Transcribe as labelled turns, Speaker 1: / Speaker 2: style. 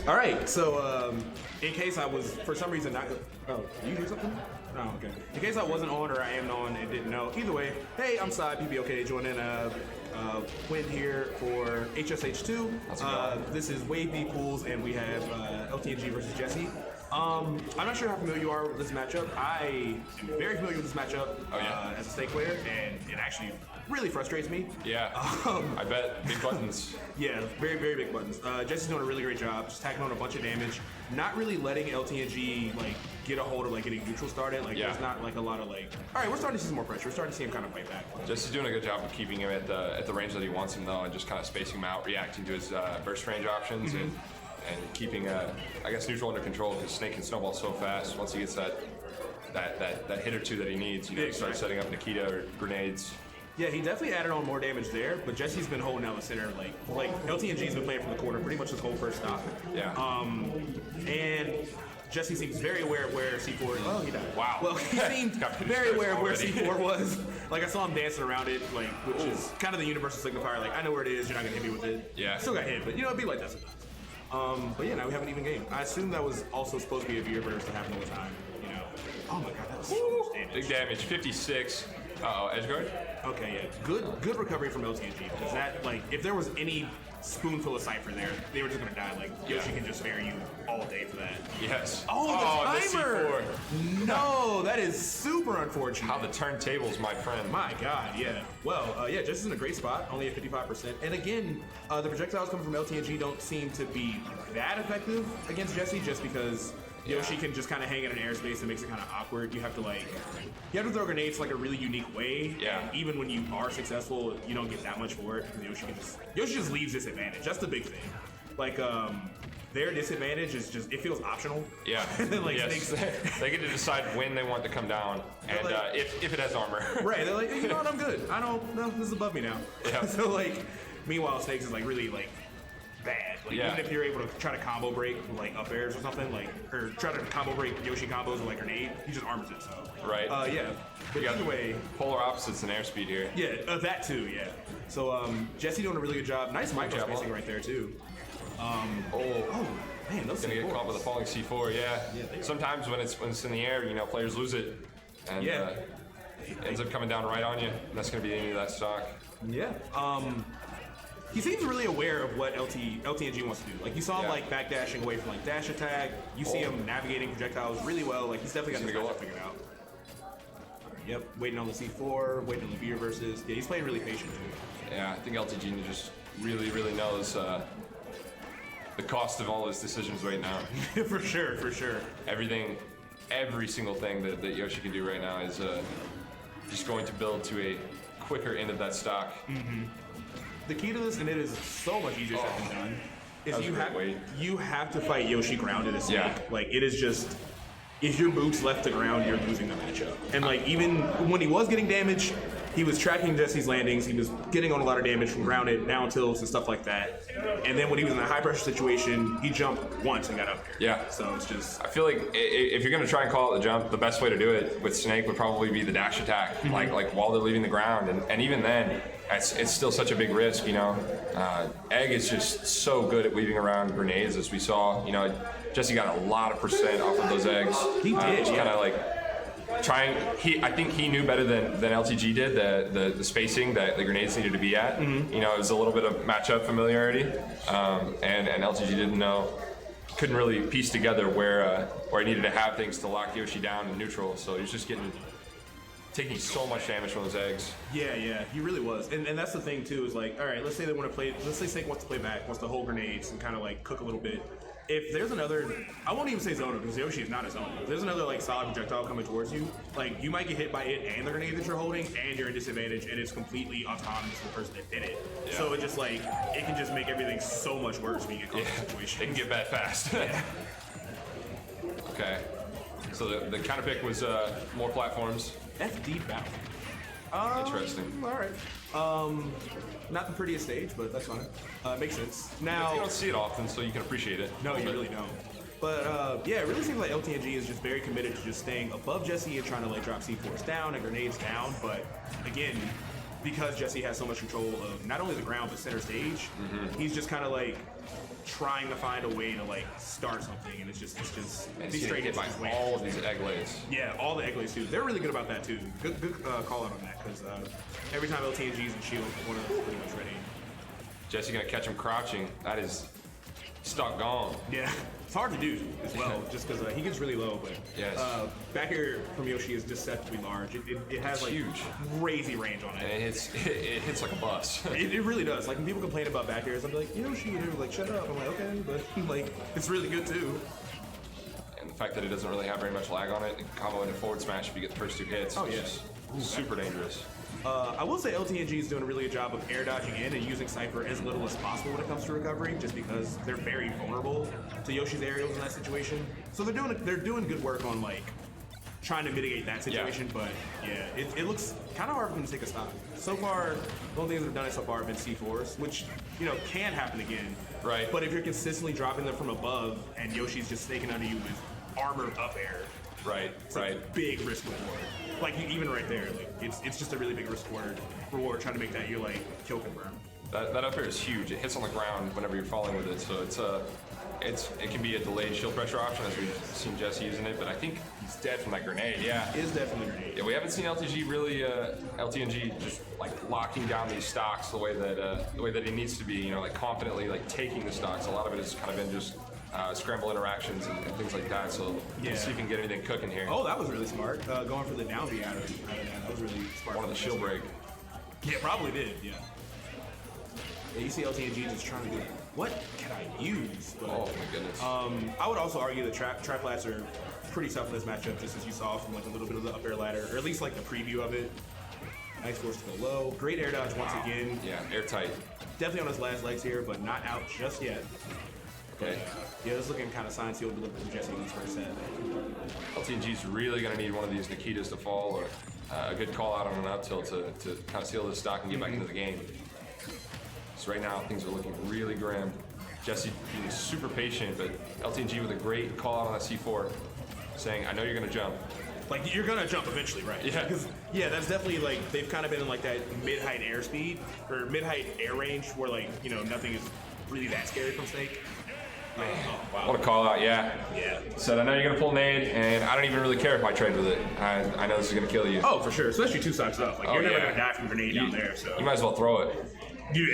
Speaker 1: All right, so in case I was for some reason not. Oh, do you hear something? Oh, okay. In case I wasn't on or I am on and didn't know. Either way, hey, I'm Sai, PBOK, joining win here for HSH2. This is Wave B pools, and we have LTNG versus Jesse. I'm not sure how familiar you are with this matchup. I am very familiar with this matchup as a Snake player, and it actually really frustrates me.
Speaker 2: Yeah, I bet. Big buttons.
Speaker 1: Yeah, very, very big buttons. Jesse's doing a really great job, just tacking on a bunch of damage, not really letting LTNG like get a hold of like getting neutral started. Like there's not like a lot of like, all right, we're starting to see some more pressure. We're starting to see him kind of fight back.
Speaker 2: Jesse's doing a good job of keeping him at the range that he wants him though, and just kind of spacing him out, reacting to his burst range options and keeping I guess neutral under control, because Snake can snowball so fast. Once he gets that hit or two that he needs, you know, start setting up Nikita or grenades.
Speaker 1: Yeah, he definitely added on more damage there, but Jesse's been holding out the center. Like LTNG's been playing from the corner pretty much this whole first stop.
Speaker 2: Yeah.
Speaker 1: And Jesse seems very aware of where C4 is. Oh, he died.
Speaker 2: Wow.
Speaker 1: Well, he seemed very aware of where C4 was. Like, I saw him dancing around it, like, which is kind of the universal signifier. Like, I know where it is, you're not going to hit me with it.
Speaker 2: Yeah.
Speaker 1: Still got hit, but, you know, it'd be like that sometimes. But, yeah, now we have an even game. I assume that was also supposed to be a veer burst to happen all the time, you know. Oh, my God, that was so much damage.
Speaker 2: Big damage, 56. Uh-oh, edge guard?
Speaker 1: Okay, yeah. Good recovery from LTNG, because that, like, if there was any spoonful of Cypher there, they were just gonna die. Like, Yoshi can just spare you all day for that.
Speaker 2: Yes.
Speaker 1: Oh, the timer!
Speaker 2: The
Speaker 1: No, that is super unfortunate.
Speaker 2: How the turntables, my friend.
Speaker 1: My God, yeah. Well, yeah, Jesse's in a great spot, only at 55%. And again, the projectiles coming from LTNG don't seem to be that effective against Jesse, just because Yoshi can just kind of hang in an airspace and makes it kind of awkward. You have to throw grenades like a really unique way.
Speaker 2: Yeah.
Speaker 1: And even when you are successful, you don't get that much for it, because Yoshi just leaves disadvantage. That's the big thing. Like, their disadvantage is just, it feels optional.
Speaker 2: Yeah.
Speaker 1: And then, like,
Speaker 2: yes. They get to decide when they want to come down, and
Speaker 1: like,
Speaker 2: if it has armor.
Speaker 1: Right. They're like, you know what, I'm good. No, this is above me now.
Speaker 2: Yeah.
Speaker 1: So, like, meanwhile, Snakes is, like, really, like, bad. Like, even if you're able to try to combo break like up airs or something, like, or try to combo break Yoshi combos with like grenade, he just armors it. So
Speaker 2: right.
Speaker 1: Yeah. But
Speaker 2: you
Speaker 1: either way,
Speaker 2: polar opposites in airspeed here.
Speaker 1: Yeah, that too. Yeah. So Jesse doing a really good job. Nice micro spacing right there too. Oh man, those
Speaker 2: gonna get caught with a falling C4. Yeah. Sometimes when it's in the air, you know, players lose it, and ends up coming down right on you. And that's gonna be the end of that stock.
Speaker 1: Yeah. He seems really aware of what LTNG wants to do. Like, you saw him like backdashing away from like dash attack. You see him navigating projectiles really well. Like, he's definitely got this matchup figured out. Yep, waiting on the C4, waiting on the veer versus. Yeah, he's playing really patient too.
Speaker 2: Yeah, I think LTG just really knows the cost of all his decisions right now.
Speaker 1: For sure.
Speaker 2: Every single thing that Yoshi can do right now is just going to build to a quicker end of that stock.
Speaker 1: The key to this, and it is so much easier said than done, is you have to fight Yoshi grounded as Snake. Like, it is just, if your boots left the ground, you're losing the matchup. And like, even when he was getting damage, he was tracking Jesse's landings. He was getting on a lot of damage from grounded, down tilts, and stuff like that. And then when he was in a high pressure situation, he jumped once and got up there. Yeah. So it's just,
Speaker 2: I feel like if you're gonna try and call it the jump, the best way to do it with Snake would probably be the dash attack, like while they're leaving the ground. And even then, it's still such a big risk, you know. Egg is just so good at weaving around grenades, as we saw. You know, Jesse got a lot of % off of those eggs.
Speaker 1: He did.
Speaker 2: Just kind of like I think he knew better than LTG did the spacing that the grenades needed to be at. You know, it was a little bit of matchup familiarity, and LTG didn't know, couldn't really piece together where he needed to have things to lock Yoshi down in neutral. So he's just taking so much damage from those eggs.
Speaker 1: Yeah, he really was. And that's the thing too, is like, all right, let's say Snake wants to play back, wants to hold grenades and kind of like cook a little bit. If there's another, I won't even say zoner, because Yoshi is not a zoner. If there's another like solid projectile coming towards you, like, you might get hit by it and the grenade that you're holding, and you're in disadvantage, and it's completely autonomous to the person that did it. Yeah. So it just like, it can just make everything so much worse when you get caught in a situation.
Speaker 2: It can get bad fast. Okay. So the counter pick was more platforms.
Speaker 1: FD battle.
Speaker 2: Interesting.
Speaker 1: All right. Not the prettiest stage, but that's fine. Makes sense. Now,
Speaker 2: you don't see it often, so you can appreciate it.
Speaker 1: No, you really don't. But yeah, it really seems like LTNG is just very committed to just staying above Jesse and trying to like drop C4s down and grenades down. But again, because Jesse has so much control of not only the ground but center stage, he's just kind of like trying to find a way to like start something, and it's just
Speaker 2: And
Speaker 1: these
Speaker 2: he's
Speaker 1: straight
Speaker 2: hit by
Speaker 1: hits.
Speaker 2: all of these egg lays.
Speaker 1: Yeah, all the egg lays too. They're really good about that too. Good call out on that because every time LTNG's and shield, one of them is pretty much ready.
Speaker 2: Jesse gonna catch him crouching. That is stuck gone.
Speaker 1: Yeah, it's hard to do as well, just because he gets really low. But
Speaker 2: Yes.
Speaker 1: back here from Yoshi is deceptively large. It has like
Speaker 2: huge,
Speaker 1: crazy range on
Speaker 2: and
Speaker 1: it.
Speaker 2: it hits like a bus.
Speaker 1: It really does. Like when people complain about back airs, I'm like, Yoshi, and they're like, shut up. I'm like, okay, but like it's really good too.
Speaker 2: And the fact that it doesn't really have very much lag on it, and combo into forward smash if you get the first 2 hits.
Speaker 1: Oh,
Speaker 2: which
Speaker 1: yes.
Speaker 2: is super dangerous.
Speaker 1: I will say LTNG is doing a really good job of air dodging in and using Cypher as little as possible when it comes to recovery, just because they're very vulnerable to Yoshi's aerials in that situation. So they're doing good work on like trying to mitigate that situation. But yeah, it looks kind of hard for them to take a stock. So far, the only things that have done it so far have been C4s, which can happen again.
Speaker 2: Right.
Speaker 1: But if you're consistently dropping them from above and Yoshi's just snaking under you with armored up air.
Speaker 2: Right,
Speaker 1: It's a big risk reward. Like even right there, like it's just a really big risk reward trying to make that your like kill confirm.
Speaker 2: That up air is huge. It hits on the ground whenever you're falling with it, so it can be a delayed shield pressure option as we've seen Jesse using it. But I think he's dead from that grenade. Yeah,
Speaker 1: It is definitely a grenade.
Speaker 2: yeah. We haven't seen LTG really LTNG just like locking down these stocks the way that he needs to be. Like confidently like taking the stocks. A lot of it has kind of been just scramble interactions and things like that. So let's see if we can get anything cooking here.
Speaker 1: Oh, that was really smart. Going for the down B out of that. That was really smart.
Speaker 2: One of the shield break.
Speaker 1: Yeah, probably did. Yeah. You see LTNG just trying to do what can I use? But,
Speaker 2: Oh my goodness.
Speaker 1: I would also argue that trap flats are pretty tough in this matchup, just as you saw from like a little bit of the up air ladder, or at least like the preview of it. Nice force to go low. Great air dodge once again.
Speaker 2: Yeah, airtight.
Speaker 1: Definitely on his last legs here, but not out just yet.
Speaker 2: Okay.
Speaker 1: Yeah, this is looking kind of sign sealed delivered from Jesse in this first set.
Speaker 2: LTNG's really going to need one of these Nikitas to fall, or a good call out on an up tilt to kind of seal this stock and get back into the game. So right now things are looking really grim. Jesse being super patient, but LTNG with a great call out on that C4, saying, I know you're going to jump.
Speaker 1: Like, you're gonna jump eventually, right?
Speaker 2: Yeah.
Speaker 1: Because, yeah, that's definitely, like, they've kind of been in, like, that mid-height airspeed, or mid-height air range, where, like, nothing is really that scary from Snake. Oh, wow.
Speaker 2: What a call out, yeah.
Speaker 1: Yeah.
Speaker 2: Said, I know you're going to pull nade, and I don't even really care if I trade with it. I know this is going to kill you.
Speaker 1: Oh, for sure. Especially 2 stocks up. Like, you're never
Speaker 2: yeah.
Speaker 1: gonna die from a grenade down there, so.
Speaker 2: You might as well throw it.
Speaker 1: You